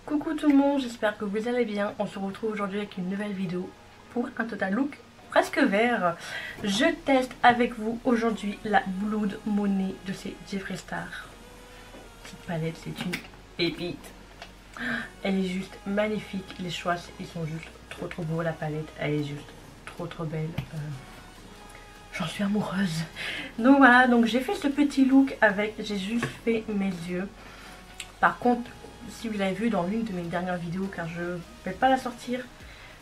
Coucou tout le monde, j'espère que vous allez bien. On se retrouve aujourd'hui avec une nouvelle vidéo pour un total look presque vert. Je teste avec vous aujourd'hui la Blood Money de chez Jeffree Star. Petite palette, c'est une pépite. Elle est juste magnifique, les choix ils sont juste trop beaux. La palette elle est juste trop belle. J'en suis amoureuse. Donc voilà, donc j'ai fait ce petit look avec, j'ai juste fait mes yeux. Par contre, si vous l'avez vu dans l'une de mes dernières vidéos, car je ne vais pas la sortir,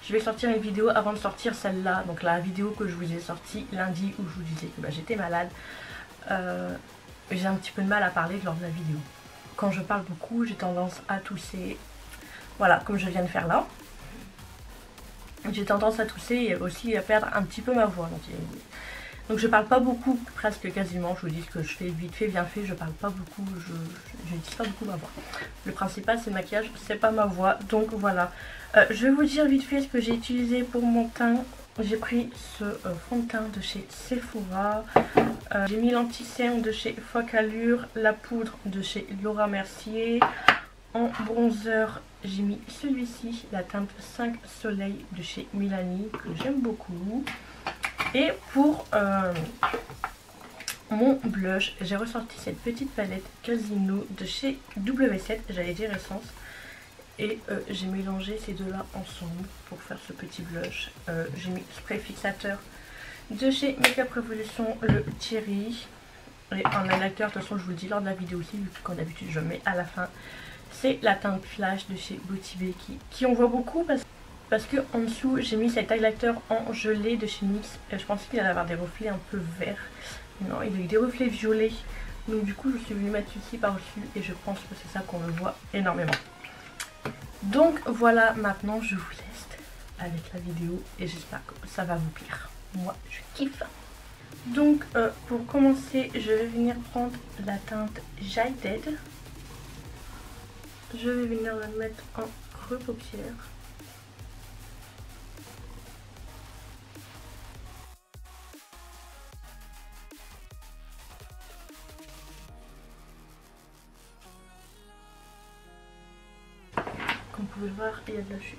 je vais sortir une vidéo avant de sortir celle-là, donc la vidéo que je vous ai sortie lundi où je vous disais que j'étais malade. J'ai un petit peu de mal à parler lors de la vidéo. Quand je parle beaucoup, j'ai tendance à tousser, voilà, comme je viens de faire là. J'ai tendance à tousser et aussi à perdre un petit peu ma voix. Donc je parle pas beaucoup, presque quasiment, je vous dis que je fais vite fait, bien fait, je parle pas beaucoup, je n'utilise pas beaucoup ma voix. Le principal c'est le maquillage, c'est pas ma voix, donc voilà. Je vais vous dire vite fait ce que j'ai utilisé pour mon teint. J'ai pris ce fond de teint de chez Sephora, j'ai mis l'anti-cerne de chez Focallure, la poudre de chez Laura Mercier. En bronzer, j'ai mis celui-ci, la teinte 5 Soleil de chez Milani, que j'aime beaucoup. Et pour mon blush, j'ai ressorti cette petite palette Casino de chez W7, j'allais dire Essence. Et j'ai mélangé ces deux-là ensemble pour faire ce petit blush. J'ai mis spray fixateur de chez Makeup Revolution, le Thierry. Et un highlighter, de toute façon je vous le dis lors de la vidéo aussi, vu que comme d'habitude je mets à la fin. C'est la teinte Flash de chez Beauty Bay qui on voit beaucoup parce que en dessous j'ai mis cet highlighter en gelée de chez NYX. Je pensais qu'il allait avoir des reflets un peu verts. Non, il a eu des reflets violets. Donc du coup je suis venue mettre celui-ci par-dessus et je pense que c'est ça qu'on le voit énormément. Donc voilà, maintenant je vous laisse avec la vidéo et j'espère que ça va vous plaire. Moi je kiffe. Donc pour commencer je vais venir prendre la teinte Jaded. Je vais venir la mettre en creux paupière. Comme vous pouvez le voir, il y a de la chute.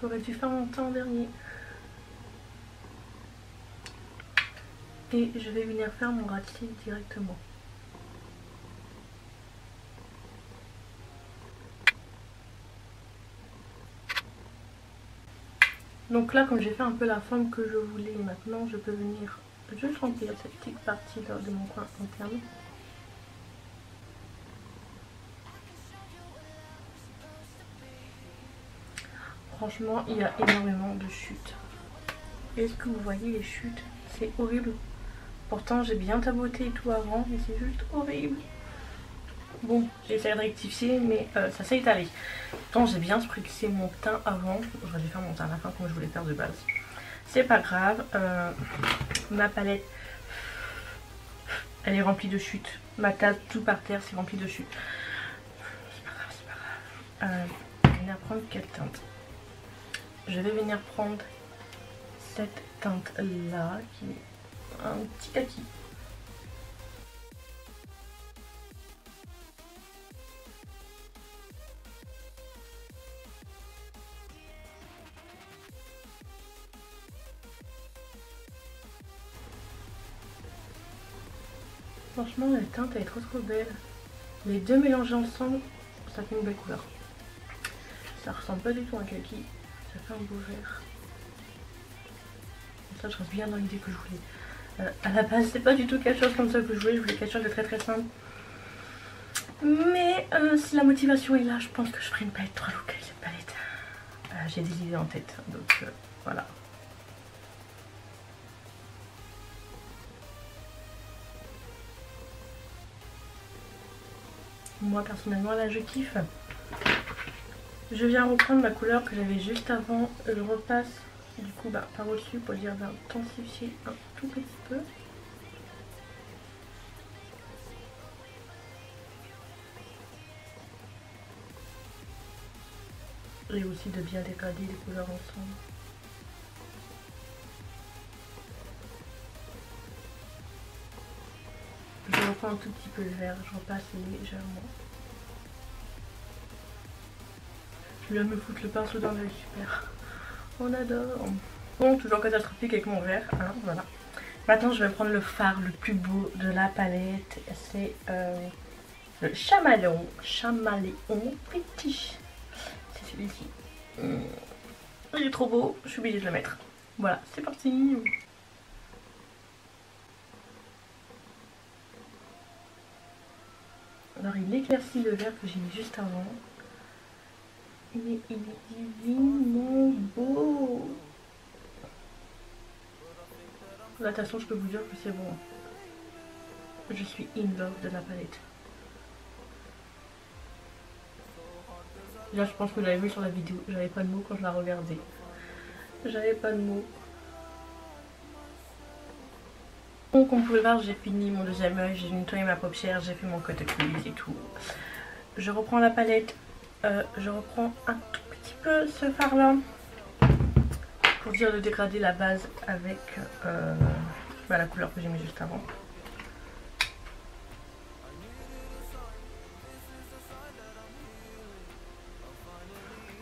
J'aurais dû faire mon teint en dernier. Et je vais venir faire mon ras de cils directement. Donc là, comme j'ai fait un peu la forme que je voulais, maintenant je peux venir juste remplir cette petite partie là de mon coin interne. Franchement, il y a énormément de chutes. Est-ce que vous voyez les chutes? C'est horrible. Pourtant, j'ai bien taboté et tout avant, mais c'est juste horrible. Bon, j'essaie de rectifier, mais ça s'est étalé. Pourtant, j'ai bien spritzé mon teint avant. J'aurais dû faire mon teint à la fin comme je voulais faire de base. C'est pas grave. Ma palette, elle est remplie de chutes. Ma table, tout par terre, c'est rempli de chutes. C'est pas grave, c'est pas grave. Je vais venir prendre quelle teinte? Je vais venir prendre cette teinte-là, qui est un petit kaki. Franchement, la teinte elle est trop belle. Les deux mélangés ensemble, ça fait une belle couleur. Ça ressemble pas du tout à un kaki. Ça fait un beau vert. Comme ça, je reste bien dans l'idée que je voulais. À la base, c'est pas du tout quelque chose comme ça que je voulais. Je voulais quelque chose de très simple. Mais si la motivation est là, je pense que je ferai une palette 3 looks avec cette palette. J'ai des idées en tête. Donc voilà. Moi personnellement là je kiffe. Je viens reprendre ma couleur que j'avais juste avant. Je repasse du coup par au-dessus pour dire d'intensifier un tout petit peu. Et aussi de bien dégrader les couleurs ensemble. Je reprends un tout petit peu le vert, je repasse légèrement. Je viens de me foutre le pinceau dans l'œil, super. On adore. Bon, toujours catastrophique avec mon verre, hein, voilà. Maintenant, je vais prendre le fard le plus beau de la palette. C'est le Chaméléon Petit. C'est celui-ci. Il est trop beau, je suis obligée de le mettre. Voilà, c'est parti. Alors, il éclaircit le vert que j'ai mis juste avant. Il est divinement beau. Là, de toute façon, je peux vous dire que c'est bon. Je suis in love de la palette. Là, je pense que vous l'avez vu sur la vidéo. J'avais pas de mots quand je la regardais. J'avais pas de mots. Donc, comme vous pouvez voir, j'ai fini mon deuxième œil. J'ai nettoyé ma paupière. J'ai fait mon cut crease et tout. Je reprends la palette. Je reprends un tout petit peu ce fard là. Pour dire de dégrader la base avec la couleur que j'ai mis juste avant.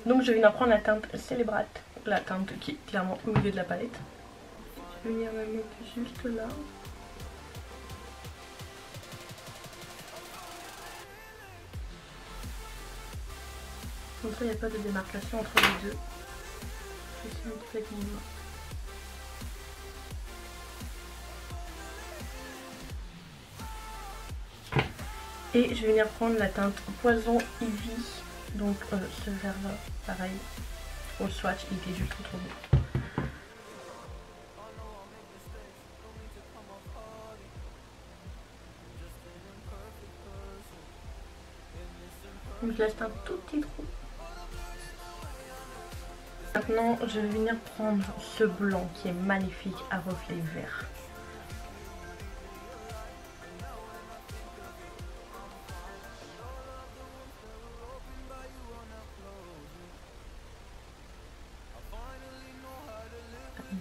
Donc je viens prendre la teinte Célébrate, la teinte qui est clairement au milieu de la palette. Je vais venir la mettre juste là. Comme ça il n'y a pas de démarcation entre les deux. Je vais essayer de mettre avec mon doigt. Et je vais venir prendre la teinte Poison Ivy. Donc ce vert là, pareil, au swatch, il était juste trop beau. Donc je laisse un tout petit trou. Maintenant je vais venir prendre ce blanc qui est magnifique à reflet vert.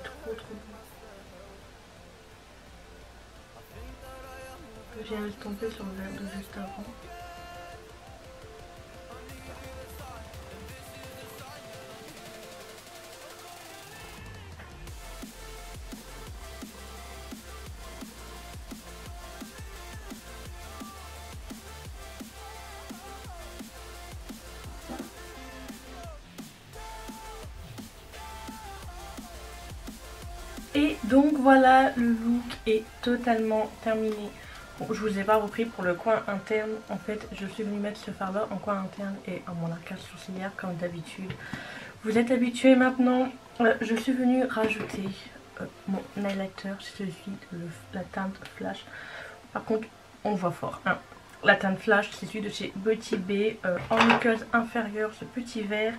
Trop beau. J'ai estampé sur le verre de juste avant. Et donc voilà, le look est totalement terminé. Bon, je vous ai pas repris pour le coin interne. En fait, je suis venue mettre ce fard là en coin interne et à mon arcade sourcilière comme d'habitude. Vous êtes habitués maintenant. Je suis venue rajouter mon highlighter, c'est celui de la teinte Flash. Par contre, on voit fort. Hein. La teinte Flash, c'est celui de chez Beauty Bay. En muqueuse inférieure, ce petit vert.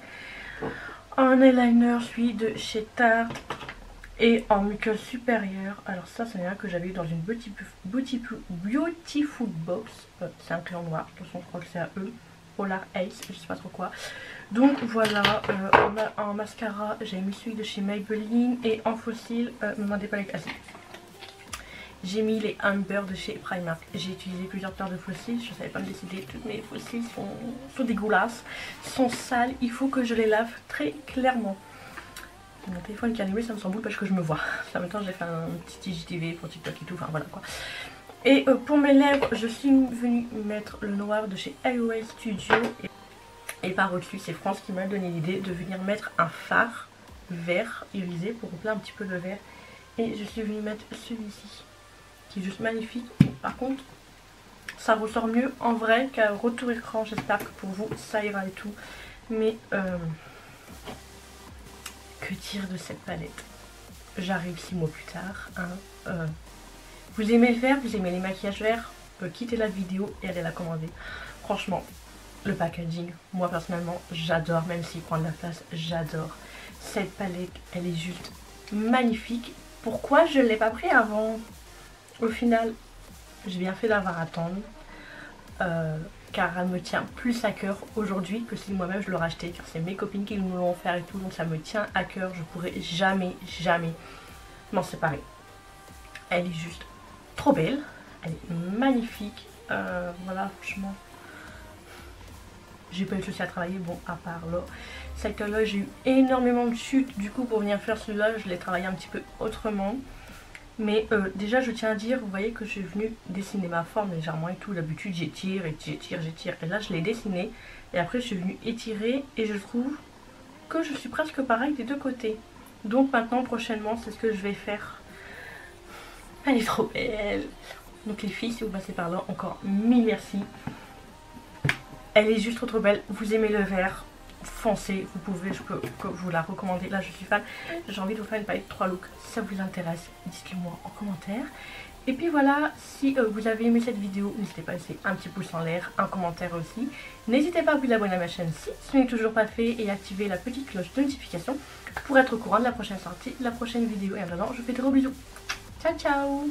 En eyeliner, celui de chez Tarte. Et en muqueuse supérieure, alors ça c'est un que j'avais eu dans une Beautiful Box. C'est un crayon noir, de toute façon je crois que c'est à eux. Polar Ace, je sais pas trop quoi. Donc voilà, en mascara j'ai mis celui de chez Maybelline. Et en fossile, ne me demandez pas les classiques. J'ai mis les Amber de chez Primark. J'ai utilisé plusieurs paires de fossiles, je savais pas me décider. Toutes mes fossiles sont dégueulasses, sont sales, il faut que je les lave très clairement. Mon téléphone qui est allumé, ça me semble parce que je me vois. En même temps, j'ai fait un petit IGTV pour TikTok et tout, enfin voilà quoi. Et pour mes lèvres, je suis venue mettre le noir de chez AOA Studio. Et par au-dessus, c'est France qui m'a donné l'idée de venir mettre un fard vert irisé pour coupler un petit peu le vert. Et je suis venue mettre celui-ci, qui est juste magnifique. Par contre, ça ressort mieux en vrai qu'à retour écran. J'espère que pour vous, ça ira et tout. Mais... que dire de cette palette? J'arrive 6 mois plus tard. Hein. Vous aimez le vert, vous aimez les maquillages verts, quittez la vidéo et allez la commander. Franchement, le packaging, moi personnellement, j'adore, même s'il prend de la place, j'adore. Cette palette, elle est juste magnifique. Pourquoi je ne l'ai pas pris avant? Au final, j'ai bien fait d'avoir attendre. Car elle me tient plus à cœur aujourd'hui que si moi-même je l'aurais acheté, car c'est mes copines qui nous l'ont offert et tout, donc ça me tient à cœur. Je pourrais jamais m'en séparer. Elle est juste trop belle, elle est magnifique. Voilà, franchement, j'ai pas eu de soucis à travailler, bon à part là. Ce secteur-là j'ai eu énormément de chutes, du coup pour venir faire celui-là je l'ai travaillé un petit peu autrement. Mais déjà je tiens à dire, vous voyez que je suis venue dessiner ma forme légèrement et tout. D'habitude j'étire, j'étire et là je l'ai dessiné. Et après je suis venue étirer et je trouve que je suis presque pareil des deux côtés. Donc maintenant prochainement c'est ce que je vais faire. Elle est trop belle. Donc les filles, si vous passez par là, encore mille merci. Elle est juste trop belle. Vous aimez le vert, foncez, vous pouvez, je peux vous la recommander. Là je suis fan. J'ai envie de vous faire une palette 3 looks. Si ça vous intéresse, dites-le moi en commentaire. Et puis voilà, si vous avez aimé cette vidéo, n'hésitez pas à laisser un petit pouce en l'air, un commentaire aussi. N'hésitez pas à vous abonner à ma chaîne si ce n'est toujours pas fait et activer la petite cloche de notification pour être au courant de la prochaine sortie, la prochaine vidéo. Et en attendant, je vous fais de gros bisous. Ciao ciao.